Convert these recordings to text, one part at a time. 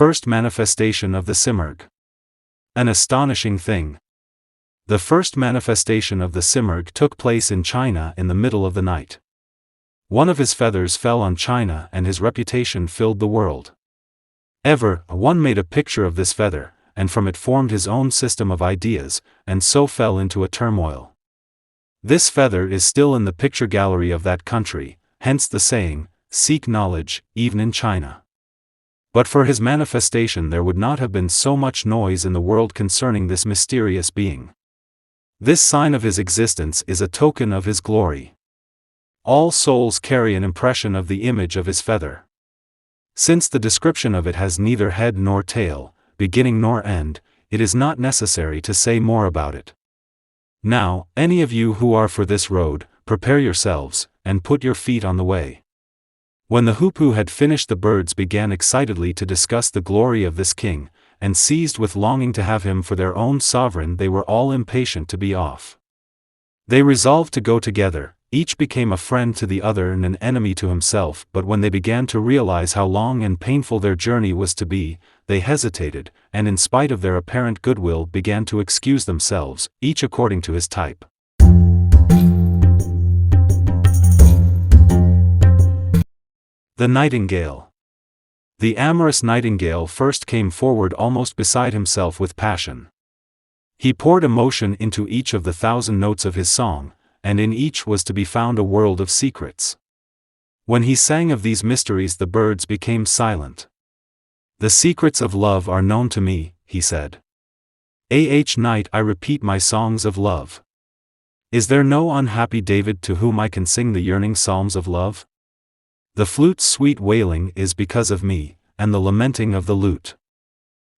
First manifestation of the Simurgh. An astonishing thing. The first manifestation of the Simurgh took place in China in the middle of the night. One of his feathers fell on China and his reputation filled the world. One made a picture of this feather, and from it formed his own system of ideas, and so fell into a turmoil. This feather is still in the picture gallery of that country, hence the saying, "Seek knowledge, even in China." But for his manifestation there would not have been so much noise in the world concerning this mysterious being. This sign of his existence is a token of his glory. All souls carry an impression of the image of his feather. Since the description of it has neither head nor tail, beginning nor end, it is not necessary to say more about it. Now, any of you who are for this road, prepare yourselves, and put your feet on the way. When the hoopoe had finished, the birds began excitedly to discuss the glory of this king, and seized with longing to have him for their own sovereign, they were all impatient to be off. They resolved to go together. Each became a friend to the other and an enemy to himself, but when they began to realize how long and painful their journey was to be, they hesitated, and in spite of their apparent goodwill began to excuse themselves, each according to his type. The Nightingale. The amorous nightingale first came forward almost beside himself with passion. He poured emotion into each of the 1,000 notes of his song, and in each was to be found a world of secrets. When he sang of these mysteries, the birds became silent. "The secrets of love are known to me," he said. Night I repeat my songs of love. Is there no unhappy David to whom I can sing the yearning psalms of love? The flute's sweet wailing is because of me, and the lamenting of the lute.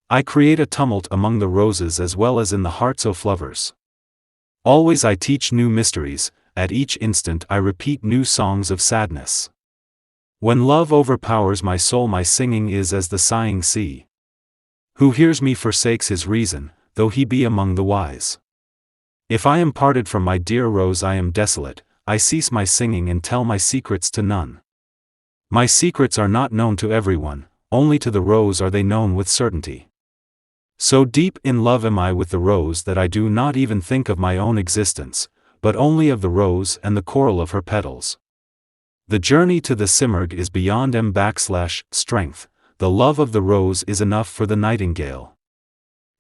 I create a tumult among the roses as well as in the hearts of lovers. Always I teach new mysteries, at each instant I repeat new songs of sadness. When love overpowers my soul, my singing is as the sighing sea. Who hears me forsakes his reason, though he be among the wise. If I am parted from my dear rose, I am desolate, I cease my singing and tell my secrets to none. My secrets are not known to everyone, only to the rose are they known with certainty. So deep in love am I with the rose that I do not even think of my own existence, but only of the rose and the coral of her petals. The journey to the Simurgh is beyond strength, the love of the rose is enough for the nightingale.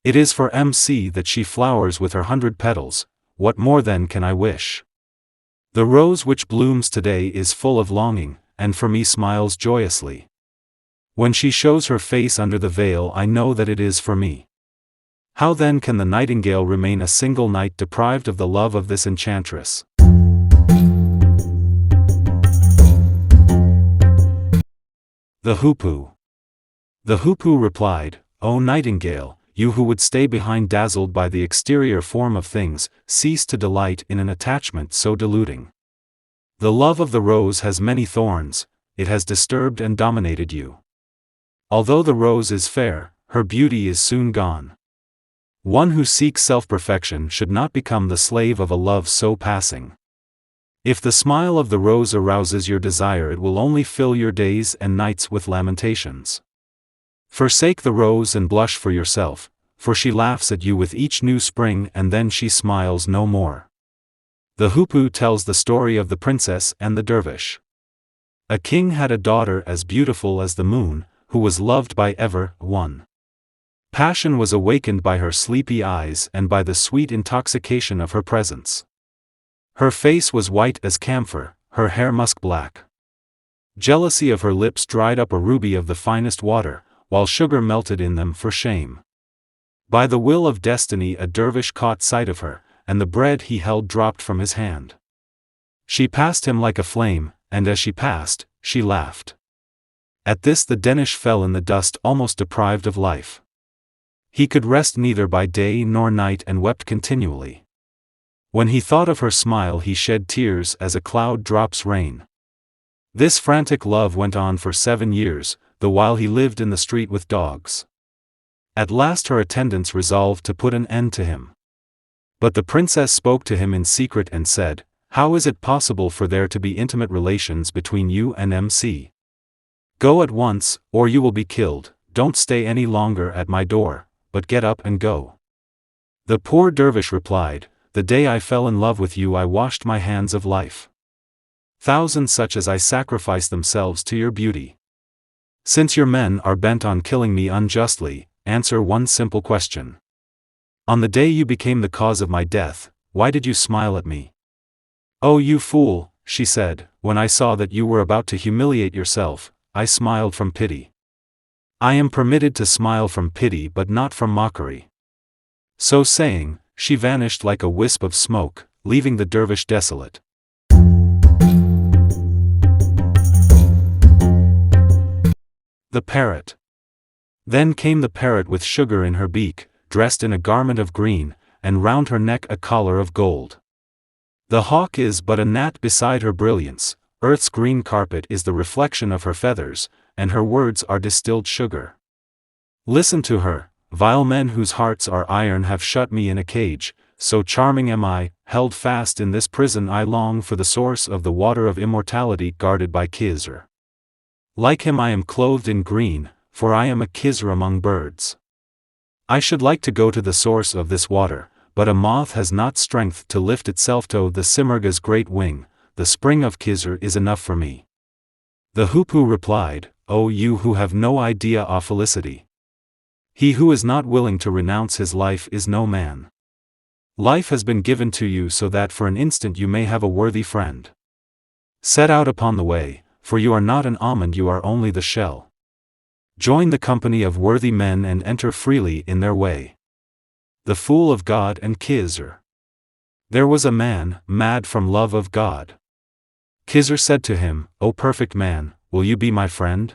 It is for that she flowers with her 100 petals, what more then can I wish? The rose which blooms today is full of longing, and for me smiles joyously. When she shows her face under the veil, I know that it is for me. How then can the nightingale remain a single night deprived of the love of this enchantress? The hoopoe. The hoopoe replied, "O nightingale, you who would stay behind dazzled by the exterior form of things, cease to delight in an attachment so deluding. The love of the rose has many thorns, it has disturbed and dominated you. Although the rose is fair, her beauty is soon gone. One who seeks self-perfection should not become the slave of a love so passing. If the smile of the rose arouses your desire, it will only fill your days and nights with lamentations. Forsake the rose and blush for yourself, for she laughs at you with each new spring and then she smiles no more." The hoopoe tells the story of the princess and the dervish. A king had a daughter as beautiful as the moon, who was loved by everyone. Passion was awakened by her sleepy eyes and by the sweet intoxication of her presence. Her face was white as camphor, her hair musk black. Jealousy of her lips dried up a ruby of the finest water, while sugar melted in them for shame. By the will of destiny a dervish caught sight of her, and the bread he held dropped from his hand. She passed him like a flame, and as she passed, she laughed. At this the Danish fell in the dust almost deprived of life. He could rest neither by day nor night and wept continually. When he thought of her smile he shed tears as a cloud drops rain. This frantic love went on for 7 years, the while he lived in the street with dogs. At last her attendants resolved to put an end to him. But the princess spoke to him in secret and said, "How is it possible for there to be intimate relations between you and Go at once, or you will be killed. don't stay any longer at my door, but get up and go. The poor dervish replied, the day I fell in love with you I washed my hands of life. Thousands such as I sacrificed themselves to your beauty. Since your men are bent on killing me unjustly, answer one simple question. On the day you became the cause of my death, why did you smile at me? Oh you fool, she said, when I saw that you were about to humiliate yourself, I smiled from pity. I am permitted to smile from pity but not from mockery. So saying, she vanished like a wisp of smoke, leaving the dervish desolate. The parrot. Then came the parrot with sugar in her beak, dressed in a garment of green, and round her neck a collar of gold. The hawk is but a gnat beside her brilliance, earth's green carpet is the reflection of her feathers, and her words are distilled sugar. Listen to her, vile men whose hearts are iron have shut me in a cage, so charming am I, held fast in this prison I long for the source of the water of immortality guarded by Khizr. Like him I am clothed in green, for I am a Khizr among birds. I should like to go to the source of this water, but a moth has not strength to lift itself to the Simurgh's great wing, the spring of Khizr is enough for me. The hoopoe replied, O you who have no idea of felicity. He who is not willing to renounce his life is no man. Life has been given to you so that for an instant you may have a worthy friend. Set out upon the way, for you are not an almond, you are only the shell. Join the company of worthy men and enter freely in their way. The fool of God and Khizr. There was a man, mad from love of God. Khizr said to him, O perfect man, will you be my friend?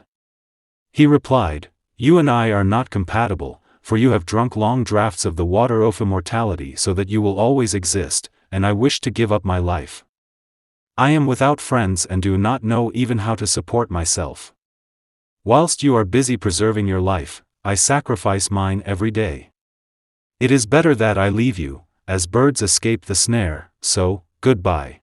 He replied, You and I are not compatible, for you have drunk long draughts of the water of immortality so that you will always exist, and I wish to give up my life. I am without friends and do not know even how to support myself. Whilst you are busy preserving your life, I sacrifice mine every day. It is better that I leave you, as birds escape the snare, so, goodbye.